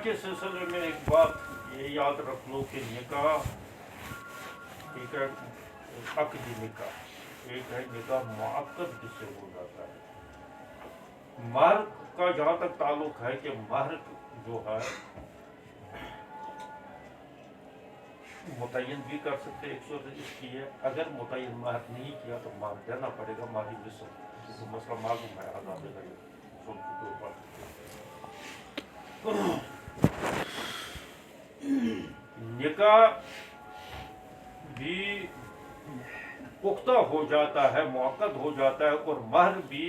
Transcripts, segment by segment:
के सिलसिले में एक बात ये याद रख लो कि निकाह एक है अक्दी निकाह, एक है निकाह मुअक्कद जिससे हो जाता है। महर का जहाँ तक ताल्लुक है कि महर जो है मुतय्यन भी कर सकते, एक सूरत इसकी है अगर मुतय्यन महर नहीं किया तो महर देना पड़ेगा, माली मिसल जिसको मसला मालूम है आज़ाद निकाह भी पुख्ता हो जाता है, मुअक्कद हो जाता है और महर भी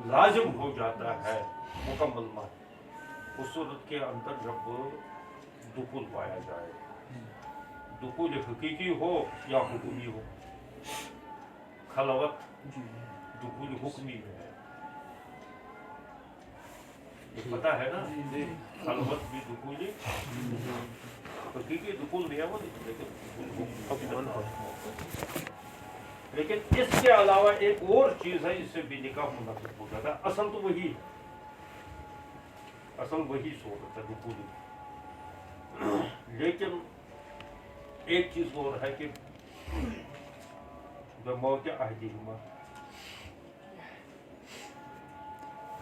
लाजिम हो जाता है, मुकम्मल महर उस सूरत के अंदर जब दुखुल पाया जाए, दुखुल हकीकी हो या हुक्मी हो। खलवत दुखुल हुक्मी है, ये पता है ना, खलवत भी दुखुल हकीकी दुखुल नहीं है वो, लेकिन इसके अलावा एक और चीज है, इससे भी निकाह मुनक़िद हो जाता है। असल तो वही है, असल वही सूरत है दुखुल, लेकिन एक चीज और है कि मौत अहदिहिमा,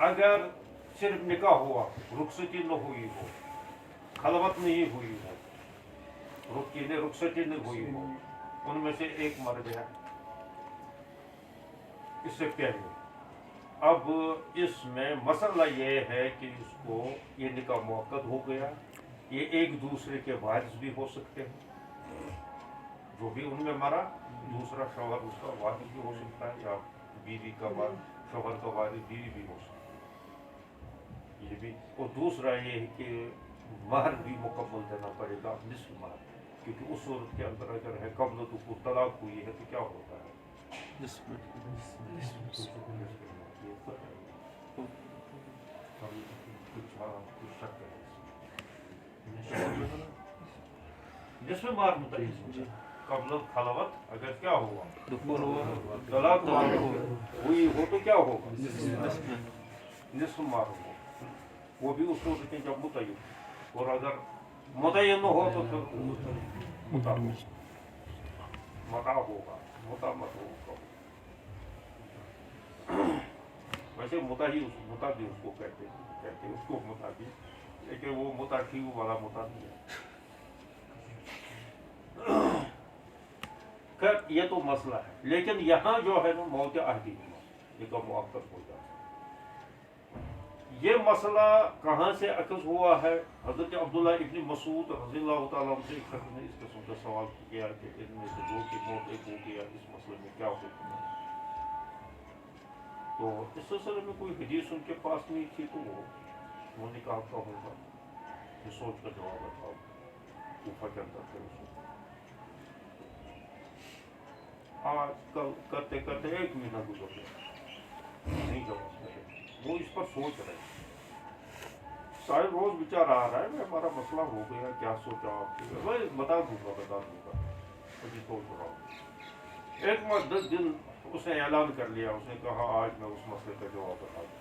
अगर सिर्फ निकाह हुआ, रुखसती न हुई हो, खलवत नहीं हुई हो, रुखसती नहीं हुई हो, उनमें से एक मर गया इससे पहले, अब इसमें मसला ये है कि इसको ये निकाह मुअक्कद हो गया, ये एक दूसरे के वारिस भी हो सकते हैं, जो भी उनमें मरा दूसरा शौहर उसका वारिस भी हो सकता है, या बीवी का वारिस शौहर का वारिस बीवी भी हो सकती है, ये भी। और दूसरा ये है कि महर भी मुकम्मल देना पड़ेगा, निस्फ महर, क्योंकि उस सूरत के अंदर अगर है कब्ल तो तलाक हुई है तो क्या होता है, जिसमें मार मुतय्यन कब्ल खलवत अगर क्या हुआ तलाक हुई हो तो क्या होगा, निस्फ मार हो, वो भी उस सूरत में जब मुतय्यन, और अगर मुतय्यन हो तो फिर मुता होगा, मुता मत होगा। वैसे मुता भी उसको कहते उसको मुता भी, लेकिन वो मुता ठीक वाला मुता नहीं है। खैर ये तो मसला है, लेकिन यहाँ जो है ना मौत अहदिहिमा निकाह मुअक्कद हो जाता है। ये मसला कहाँ से अखज़ हुआ है? हज़रत अब्दुल्लाह इब्न मसूद रज़ियल्लाहु तआला अन्हु से एक शख्स ने इस किस्म का सवाल किया कि इनमें से दो की मौत एक हो गया, इस मसले में क्या हुक्म है? तो इस सिलसिले में कोई हदीस उनके पास नहीं थी, तो वो निकाह का होगा, ये सोच कर जवाब बताओ कूफा के अंदर थे उसको। आज कल करते करते एक महीना गुजर गया, नहीं जवाब मिले, वो इस पर सोच रहे, शायद रोज विचार आ रहा है हमारा मसला हो गया, क्या सोचा आपने? मैं बता दूंगा अभी सोच रहा हूँ। एक 10 दिन उसने ऐलान कर लिया, उसने कहा आज मैं उस मसले का जवाब बता दूँ,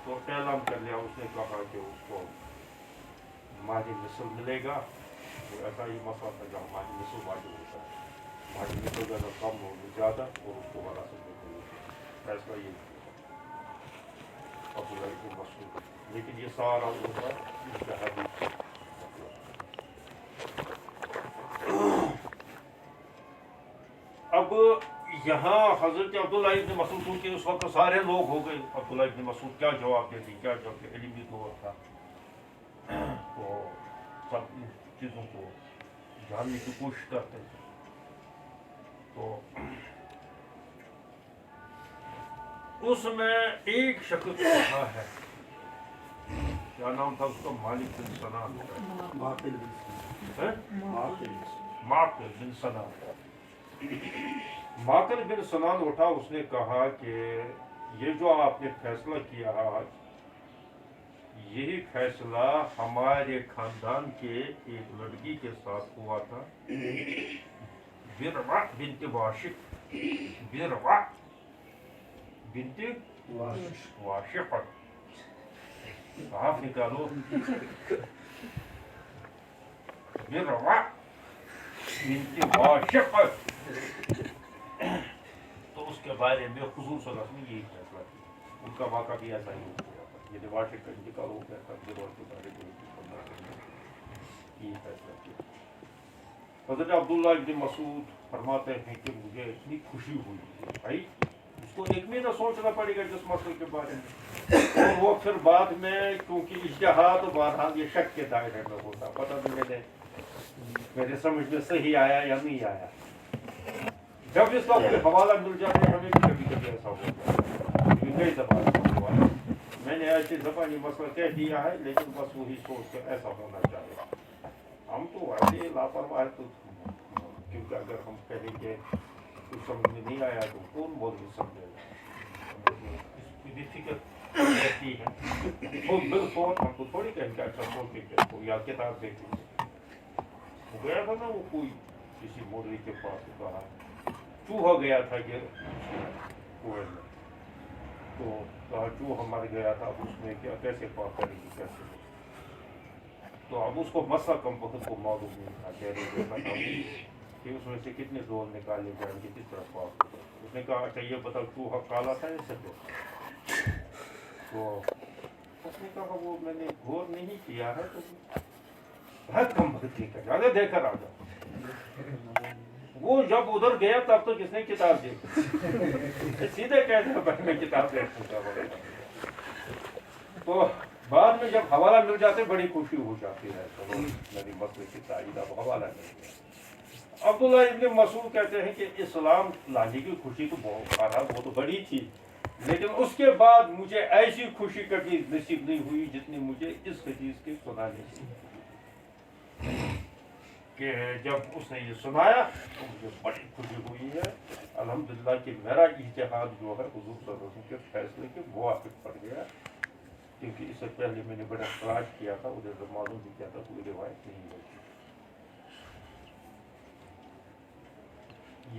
तो ऐलान कर लिया, उसने कहा कि उसको माजी मिसल मिलेगा, तो ऐसा ही मसला था जहाँ माजी मिसल वाजिब होता है, माजी मिसल ज़्यादा कम हो ज़्यादा और उसको वरासत में फैसला ये अब्दुल्लाह इब्न मसूद, लेकिन ये सारा उनका इज्तिहादी अब यहाँ हजरत अब्दुल्लाह इब्न मसूद के उस वक्त सारे लोग हो गए, अब्दुल्लाह इब्न मसूद क्या जवाब देती, क्या जवाब दे, इल्म भी तो था, तो सब चीज़ों को जानने की कोशिश करते थे। तो उसमें एक शख्स कहा है, क्या नाम था उसका, मालिक बिन सनान, माकिल बिन सनान। माकिल बिन सनान उठा, उसने कहा कि ये जो आपने फैसला किया आज, यही फैसला हमारे खानदान के एक लड़की के साथ हुआ था, बिरवा बिन्त वाशिक, बिरवा बिन्त वाशिक, भाप निकालो, ये रवा इनकी वाशक़त। तो उसके बारे में हुज़ूर सल्लल्लाहु अलैहि वसल्लम ने यही फैसला किया, उनका वाक़ा भी ऐसा ही हो गया था। ये वाशक़त निकालो हो गया था, फिर और के बारे में यही फैसला किया। हज़रत अब्दुल्लाह इब्न मसूद फरमाते हैं कि मुझे इतनी खुशी हुई कि भाई उसको एक महीना सोचना पड़ेगा जिस मसले के बारे में, और वो फिर बाद में क्योंकि इज्तिहाद बहरहाल ये शक के दायरे में होता, पता नहीं मेरे समझ में सही आया या नहीं आया। जब इसका कोई हवाला मिल जाता है, हमें भी कभी कभी ऐसा होता है, कई दफा हुआ है। मैंने ऐसे ज़बानी मसला कह दिया है, लेकिन बस वही सोच कर ऐसा होना चाहिए। हम तो ऐसे लापरवाह तो, क्योंकि अगर हम कहेंगे कुछ समझ में नहीं आया तो कौन बोल भी समझेगा, इसकी भी फिक्र रहती है। तो बिल्कुल हम तो थोड़ी कहेंगे अच्छा सोचेंगे या किताब देखेंगे। वो गया था ना, वो कोई किसी मौलवी के पास कहा चूहा गया था कि कुएं में, तो कहा चूहा मर गया था, अब उसमें क्या कैसे पाक करेगी कैसे। तो अब उसको मसला कम वक्त को मालूम नहीं था, कह रहे कि उसमें से कितने डोल निकाले जाएंगे, किस तरह पाक। उसने कहा अच्छा ये बताओ चूहा काला था या सफेद। तो उसने कहा वो मैंने गौर नहीं किया है, तो बहुत कम वक्त निकल जाएगा, देकर आ जाओ। वो जब उधर गया तब तो किसने किताब देखी, सीधे कह दिया मैं किताब देखूंगा। तो बाद में जब हवाला मिल जाते बड़ी खुशी हो जाती है, चलो मेरी मसले की तारीफ अब हवाला मिल गया। अब्दुल्लाह इब्न मसूद कहते हैं कि इस्लाम लाने की खुशी तो बहुत वो तो बड़ी थी, लेकिन उसके बाद मुझे ऐसी खुशी कभी नसीब नहीं हुई जितनी मुझे इस हदीस के सुनाने से, कि जब उसने ये सुनाया तो मुझे बड़ी खुशी हुई है अल्हम्दुलिल्लाह कि मेरा इज्तिहाद जो है हुज़ूर सल्लल्लाहु अलैहि वसल्लम के फैसले के मुवाफिक पड़ गया। क्योंकि इससे पहले मैंने बड़ा तलाश किया था, उधर तो मालूम भी किया था, कोई रिवायत नहीं है।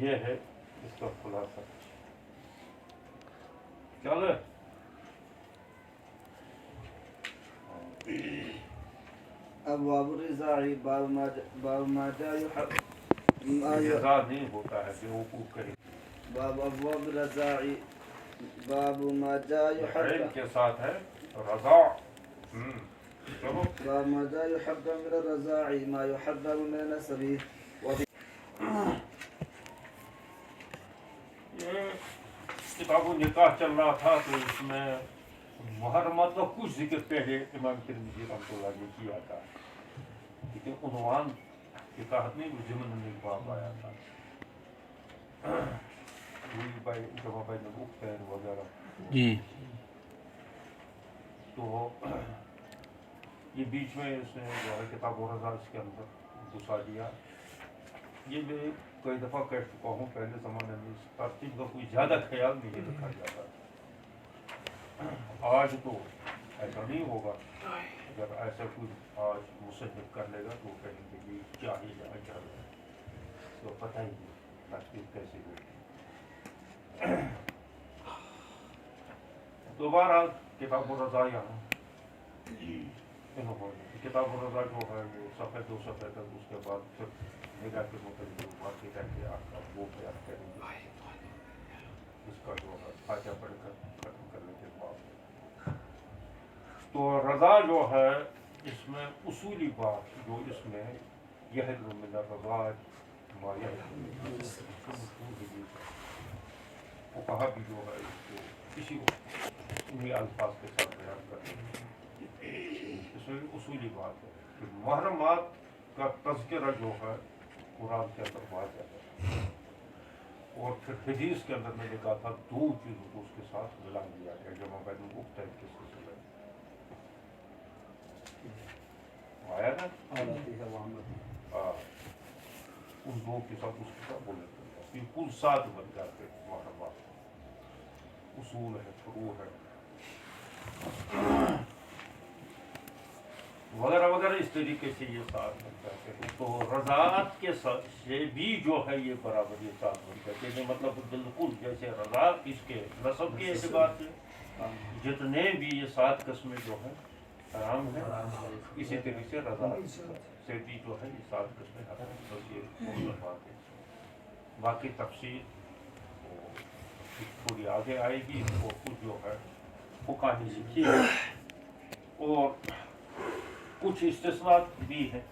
ये है इसका खुलासा। चलो अब्वाब रिज़ाई बाब मा जा रज़ा नहीं होता है, बेवकूफ़ करे। बाब अब्वाब रिज़ाई बाब मा जा इन के साथ है रज़ा। चलो बाब मा जा युहब्बु मिन रिज़ाई मा युहब्बु मिन नसबी। ये किताबों निकाह चल रहा था, तो इसमें मुहर्रमात का कुछ जिक्र पहले इमाम तिरमिज़ी रहमतुल्लाह ने किया था, लेकिन उन्वान के तहत नहीं, वो ज़िमन में बाब आया था। वही भाई जमा भाई ने मुख्तैन वगैरह जी। तो ये बीच में इसने जो है किताब और रज़ा इसके अंदर घुसा दिया। ये मैं कई दफ़ा कह चुका हूँ, पहले ज़माने में इस तरतीब का कोई ज़्यादा ख्याल नहीं रखा जाता था। आज तो ऐसा नहीं होगा, अगर ऐसा कोई आज मुसन्निफ़ कर लेगा तो कहेंगे कि क्या ही यहाँ क्या है, तो पता ही नहीं तरतीब कैसे होगी। दोबारा किताब और रज़ा यहाँ इन्होंने किताब और रज़ा जो है वो सफ़े 2 सफ़े तक, उसके बाद फिर निगाह के मुताबिक बाकी करके आपका वो बयान करेंगे, इसका जो है फायदा पढ़कर खत्म करने के बाद। तो रज़ा जो है इसमें उसूली बात जो इसमें यह रज़ा वो कहा भी जो है इसको इसी इन्हीं अल्फाज के साथ बयान करते हैं। इसमें उसूली बात है कि मुहर्रमात का तज़किरा जो है कुरान के अंदर वाक़ है, और फिर हदीस के अंदर मैंने कहा था 2 चीज़ों को उसके साथ मिला दिया गया, जमा बैन मुख्तलिफ के सिलसिले आया ना, उन 2 के साथ उसके साथ बोले थे, कुल 7 बन जाते मुहर्रमात, उसूल है, फुरू है वगैरह वगैरह, इस तरीके से ये 7 बन जाते हैं। तो रज़ात के से भी जो है ये बराबर ये 7 बन जाते हैं, मतलब बिल्कुल जैसे रज़ा इसके नसब के एतबार से जितने भी ये 7 किस्में जो हैं حرام ہے. اسی طریقے سے رضاعت سے بھی جو ہے یہ 7 قسمیں حرام ہیں. بس یہ مختصر بات ہے. باقی تفصیل تھوڑی آگے آئے گی اور کچھ جو ہے فقہ نے لکھی ہے اور کچھ استثناءات بھی ہیں.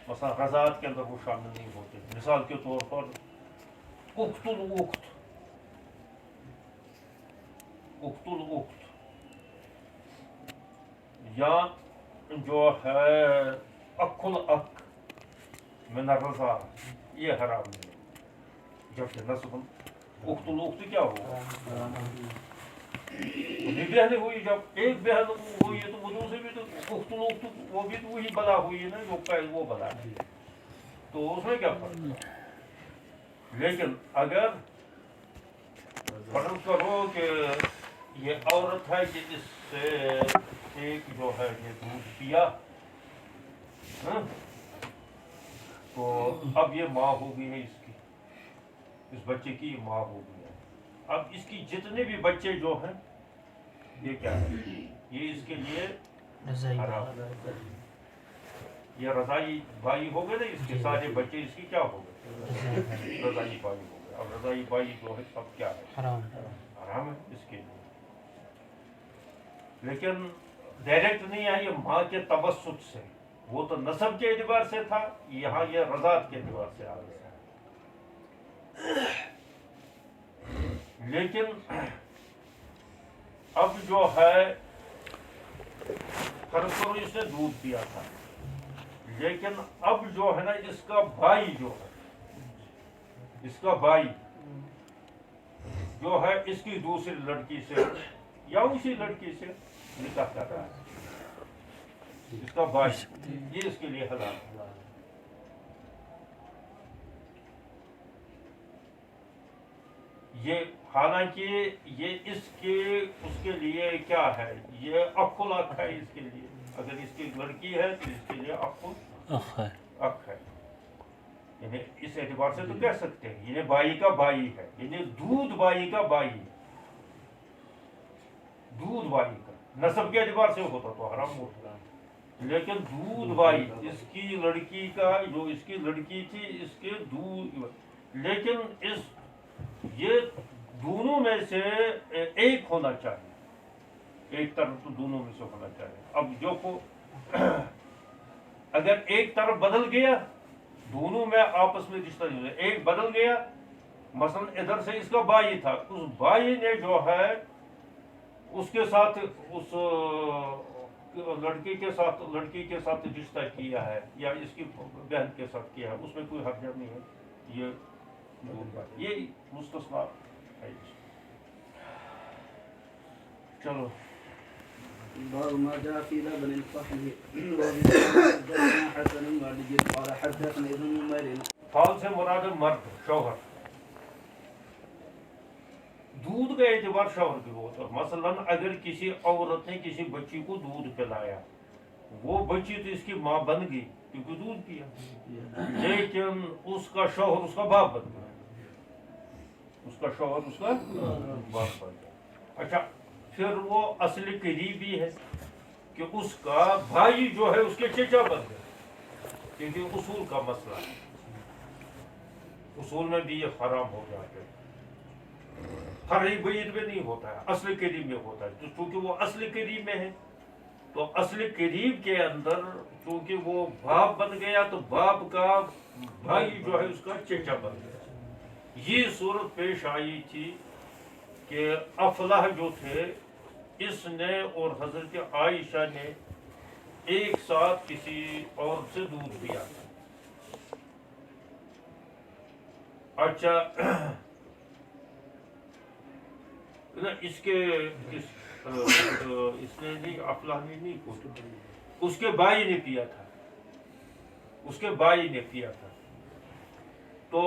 مثلا رضاعت کے اندر وہ شامل نہیں ہوتے. مثال کے طور پر اخت الاخت یا جو ہے اخ الاخ من الرضاع یہ حرام نہیں ہے. جبکہ نسب اخت الاخت کیا ہوگا؟ بہنیں ہوئی. جب ایک بہن ہوئی ہے تو وہ دوسری بھی تو اخت الاخت وہ بھی تو وہی بلا ہوئی ہے نا جو وہ بلا ہے. تو اس میں کیا فرق ہے؟ لیکن اگر فرض کرو کہ یہ عورت ہے کہ اس سے ایک جو ہے یہ دودھ پیا تو اب یہ ماں ہو گئی ہے اس کی, اس بچے کی ماں ہو گئی ہے. اب اس کی جتنے بھی بچے جو ہیں یہ کیا ہے؟ یہ اس کے لیے حرام. یہ رضائی بھائی ہو گئے نا اس کے سارے بچے اس کی کیا ہو گئے؟ رضائی بھائی ہو گئے. اب رضائی بھائی جو ہے سب کیا ہے؟ حرام ہے اس کے لیے. لیکن ڈائریکٹ نہیں ہے یہ ماں کے توسط سے. وہ تو نسب کے اعتبار سے تھا, یہاں یہ رضاعت کے اعتبار سے آ گیا. لیکن اب جو ہے فرض کرو اس نے دودھ پیا تھا, لیکن اب جو ہے نا اس کا بھائی جو ہے, اس کا بھائی جو ہے اس کی دوسری لڑکی سے یا اسی لڑکی سے نکاح کر رہا ہے. اس کا بھائی یہ اس کے لیے حلال ہے. یہ حالانکہ یہ اس کے لیے کیا ہے؟ یہ اخ الاخ ہے اس کے لیے. اگر اس کی لڑکی ہے تو اس کے لیے اخ ہے. یعنی اس اعتبار سے تو کہہ سکتے ہیں یہ بھائی کا بھائی ہے, یعنی دودھ بھائی کا بھائی ہے. دودھ بھائی کا نسب کے اعتبار سے ہوتا تو حرام ہوتا, لیکن دودھ بھائی اس کی لڑکی کا, جو اس کی لڑکی تھی اس کے دودھ. لیکن یہ دونوں میں سے ایک ہونا چاہیے, ایک طرف تو دونوں میں سے ہونا چاہیے. اب جو اگر ایک طرف بدل گیا, دونوں میں آپس میں رشتہ نہیں ہے, ایک بدل گیا, مثلا ادھر سے اس کا بھائی تھا, اس بھائی نے جو ہے اس کے ساتھ اس لڑکی کے ساتھ رشتہ کیا ہے یا اس کی بہن کے ساتھ کیا ہے, اس میں کوئی حرج نہیں ہے. یہ مستثنا ہے. چلو باب ما جاء في لبن الفحل وحدثنا حسن بن علي قال حدثنا ابن نمير. فال سے مراد مرد شوہر, دودھ کا اعتبار شوہر کی ہوتا ہے. مثلا اگر کسی عورت نے کسی بچی کو دودھ پلایا, وہ بچی تو اس کی ماں بن گئی کیونکہ دودھ پیا, لیکن اس کا شوہر اس کا باپ بن گیا. اس کا شوہر اس کا باپ بن گیا. اچھا, پھر وہ اصل قریبی ہے کہ اس کا بھائی جو ہے اس کے چچا بن گیا, کیونکہ اصول کا مسئلہ ہے. اصول میں بھی یہ حرام ہو جاتے ہیں. فرعی بعید میں نہیں ہوتا ہے, اصل قریب میں ہوتا ہے. تو چونکہ وہ اصل قریب میں ہے تو اصل قریب کے اندر چونکہ وہ باپ بن گیا تو باپ کا بھائی جو ہے اس کا چچا بن گیا. یہ صورت پیش آئی تھی کہ افلاح جو تھے, اس نے اور حضرت عائشہ نے ایک ساتھ کسی عورت سے دودھ پیا. اچھا, اس نے نہیں, افلاح نے نہیں پوچھا, اس کے بھائی نے پیا تھا, اس کے بھائی نے پیا تھا. تو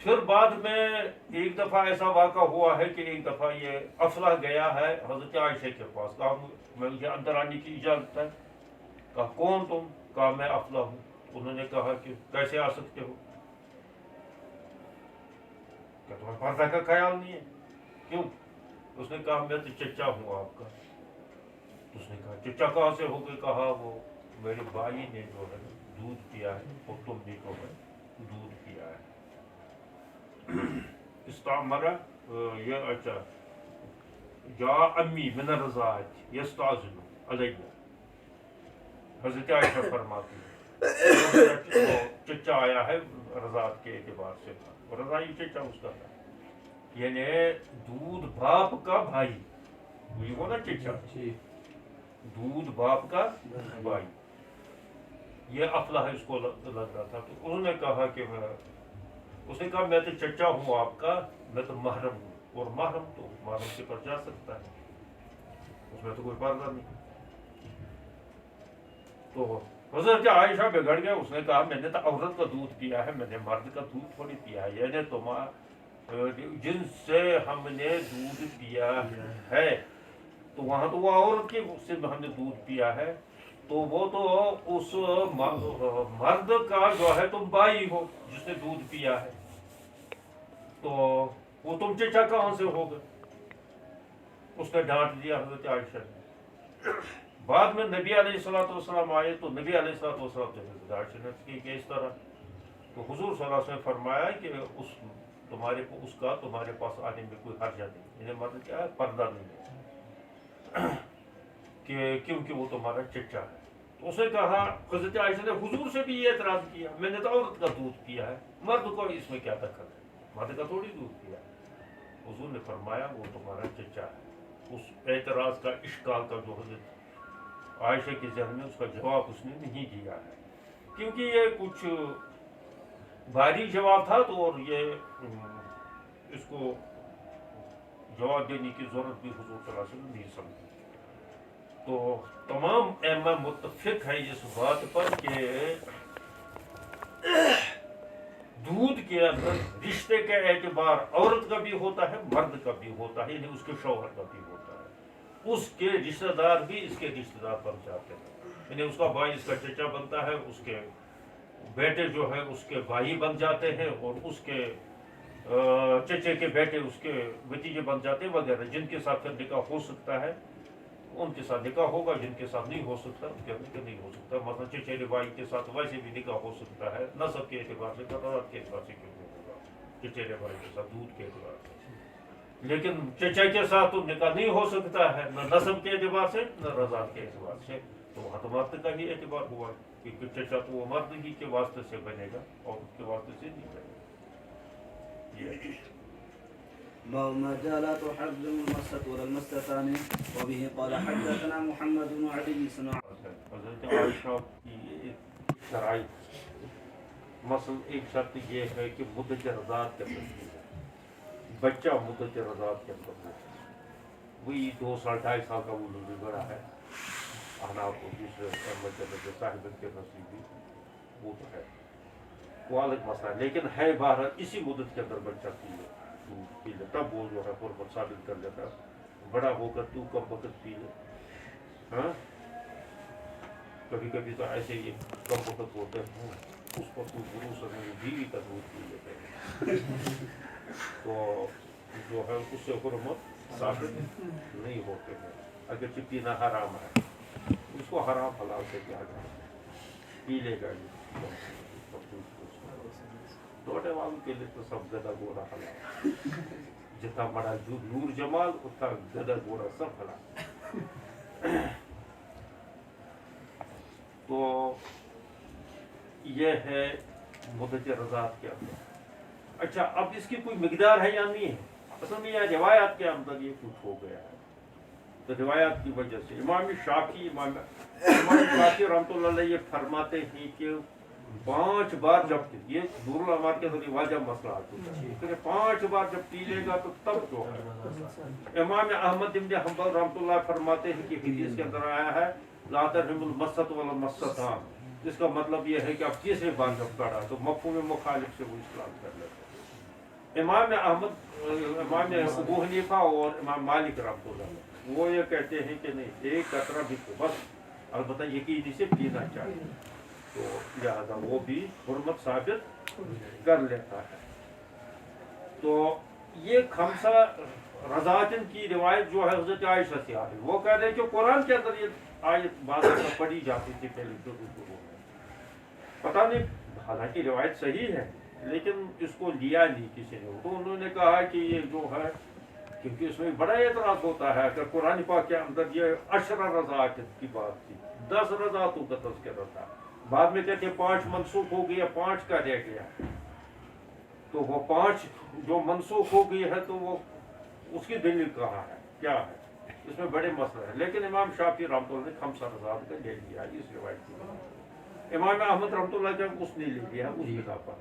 پھر بعد میں ایک دفعہ ایسا واقعہ ہوا ہے کہ ایک دفعہ یہ افلاح گیا ہے حضرت عائشہ کے پاس. کہا مجھے اندر آنے کی اجازت ہے. کہا کون تم؟ کہا میں افلاح ہوں. انہوں نے کہا کہ کیسے آ سکتے ہو؟ کہ تمہیں پردہ کا خیال نہیں ہے؟ کیوں؟ اس نے کہا میں تو چچا ہوں آپ کا. उसने कहा चचा कहाँ से हो गए? कहा वो मेरे भाई ने जो है दूध पिया है और तुमने जो है दूध पिया है। इस्तामरा ये अच्छा जा अम्मी मिन रज़ात यस्ताज़िनु अलैया। हज़रत आयशा फरमाती है चचा आया है रज़ात के एतबार से, रज़ाई चचा उसका था, यानी दूध बाप का भाई, वही वो ना चचा, दूध बाप का भाई। ये अफला है इसको लग रहा था, तो उन्होंने कहा कि उसने कहा मैं तो चचा हूँ आपका, मैं तो महरम हूँ, और महरम तो महरम से पर जा सकता है, उसमें तो कोई पर्दा नहीं। तो हज़रत आयशा बिगड़ गया, उसने कहा मैंने तो औरत का दूध पिया है, मैंने मर्द का दूध थोड़ी पिया है, यानी जिनसे हमने दूध पिया है तो वहाँ तो वो औरत के उससे हमने दूध पिया है, तो वो तो उस मर्द का जो है तुम भाई हो जिसने दूध पिया है, तो वो तुम चचा कहाँ से हो गए? उसने डांट दिया हज़रत आयशा ने। बाद में नबी अलैहिस्सलाम आए तो नबी अलैहिस्सलाम ने कि इस तरह, तो हुजूर सल्लल्लाहु अलैहि वसल्लम फरमाया कि उस उसका तुम्हारे पास आने में कोई हर्जा नहीं, इन्हें मतलब क्या है, पर्दा नहीं है कि क्योंकि वो तुम्हारा चचा है। तो उसने कहा, हज़रत आयशा ने हुजूर से भी ये एतराज़ किया, मैंने तो औरत का दूध पिया है, मर्द को इसमें क्या दखल है, मर्द का थोड़ी दूध पिया है। हुजूर ने फरमाया वो तुम्हारा चचा है। उस एतराज़ का, इश्काल का जो हज़रत आयशा के ज़हन में, उसका जवाब उसने नहीं दिया है, क्योंकि ये कुछ भारी जवाब था, तो और ये इसको जवाब देने की ज़रूरत भी हुजूर सल्लल्लाहु अलैहि वसल्लम नहीं समझी। तो तमाम अइम्मा मुत्तफ़िक़ है इस बात पर कि दूध के अंदर रिश्ते का एतबार औरत का भी होता है, मर्द का भी होता है, यानी उसके शौहर का भी होता है, उसके रिश्तेदार भी इसके रिश्तेदार बन जाते हैं, यानी उसका भाई इसका चचा बनता है, उसके बेटे जो है उसके भाई बन जाते हैं, और उसके चचे के बेटे उसके भतीजे बन जाते हैं वगैरह। जिनके साथ फिर निकाह हो सकता है उनके साथ निकाह होगा, जिनके साथ नहीं हो सकता उनके निकाह नहीं हो सकता। मतलब चचेरे भाई के साथ वैसे भी निकाह हो सकता है, नसब के एतबार से, रज़ात के एतबार से क्यों नहीं होगा, चचेरे भाई के साथ दूध के एतबार से, लेकिन चचा के साथ तो निकाह नहीं हो सकता है, न नसब के एतबार से न रज़ात के एतबार से। तो वहाँ तो मर्द का ही एतबार हुआ, क्योंकि चचा तो वो मर्द ही के वास्ते से बनेगा और उसके वास्ते से नहीं बनेगा। باب ما جاء لا تحرم المسة ولا المستتان وبه قال حدثنا محمد بن علي بن حضرت عائشہ کی ایک شرائط، مثلا ایک شرط یہ ہے کہ مدت رضاعت کے اندر بچہ مدت رضاعت کے اندر ہو، وہی 2 سال 2.5 سال کا وہ بھی بڑا ہے، احناف کو دوسرے صاحب کے نصیبی وہ تو ہے، وہ الگ مسئلہ ہے، لیکن ہے بہرحال اسی مدت کے اندر بچہ پی لے تب وہ جو ہے حرمت ثابت کر لیتا ہے، بڑا ہو کر تو کم وقت پی لے، ہاں کبھی کبھی تو ایسے ہی کم وقت ہوتے ہیں اس پر تو بھروسہ نہیں، بیوی کا دودھ پی لیتے ہیں تو جو ہے اس سے حرمت ثابت نہیں ہوتے ہیں، اگرچہ پینا حرام ہے اس کو حرام حلال سے کیا جائے، پی لے گا یہ ٹوٹے والوں کے لیے تو سب گدا گوڑا حلال، جتنا بڑا نور جمال اتنا گدا گوڑا سب حلال۔ تو یہ ہے مدت رضاعت کے اندر۔ اچھا اب اس کی کوئی مقدار ہے یا نہیں ہے؟ اصل میں یہ روایات کے اندر یہ کچھ ہو گیا ہے، تو روایات کی وجہ سے امام شافعی رحمۃ اللہ علیہ یہ فرماتے ہیں کہ 5 بار جب یہ نور الانوار کے ذریعے واجب مسئلہ آ چکا ہے کہ 5 بار جب پی لے گا تو تب جو ہے۔ امام احمد بن حنبل رحمۃ اللہ فرماتے ہیں کہ حدیث کے اندر آیا ہے لا تحرم المسۃ ولا المستان، اس کا مطلب یہ ہے کہ اب تیسرے بار جب پڑھا تو مفہوم مخالف سے وہ استعمال کر لیتے ہیں۔ امام احمد، امام ابو حنیفہ اور امام مالک رحمۃ اللہ وہ یہ کہتے ہیں کہ نہیں، 1 قطرہ بھی بس، البتہ یقینی سے پینا چاہیے، تو لہذا وہ بھی حرمت ثابت کر لیتا ہے۔ تو یہ خمسہ रज़ातिन की रिवायत जो है हज़रत आयशा से आ रही, वो कह रहे हैं कि कुरान के अंदर ये आयत बाज़ पढ़ी जाती थी पहले शुरू में, पता नहीं, हालांकि रिवायत सही है लेकिन इसको लिया नहीं किसी ने। तो उन्होंने कहा कि ये जो है, क्योंकि इसमें बड़ा एतराज़ होता है कि कुरान पाक के अंदर ये 10 रज़ात की बात थी, 10 रज़ातों का तज़किरा था, बाद में कहते 5 मनसूख हो गया, 5 का रह गया। तो वो 5 जो मनसूख हो गई है तो वो उसकी दलील कहाँ है, क्या है, इसमें बड़े मसले हैं। लेकिन इमाम शाफी रहमतुल्लाह ने 5 रज़ात का ले लिया इस रिवायत को। इमाम अहमद रहमतुल्लाह जब उसने ले लिया उस बिना पर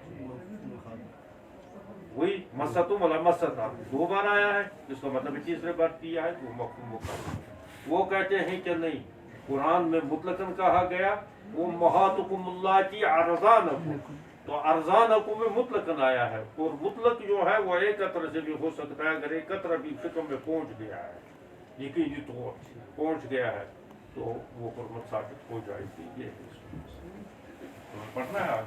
वही मसतुम वाला मसत 2 बार आया है, इसका मतलब तीसरे बार किया है तो मफ़हूम वो कहते हैं कि नहीं, कुरान में मुतलकन कहा गया, वो महातुकुमुल्लाती अरज़ानकुम, तो अरज़ानकुम में मुतलकन आया है, और मुतलक जो है वो एक कतरे से भी हो सकता है, अगर एक कतरा भी फिक्र में पहुंच गया है, यकीनी तौर से पहुंच गया है तो वो हुर्मत साबित हो जाएगी। ये पढ़ना है आज।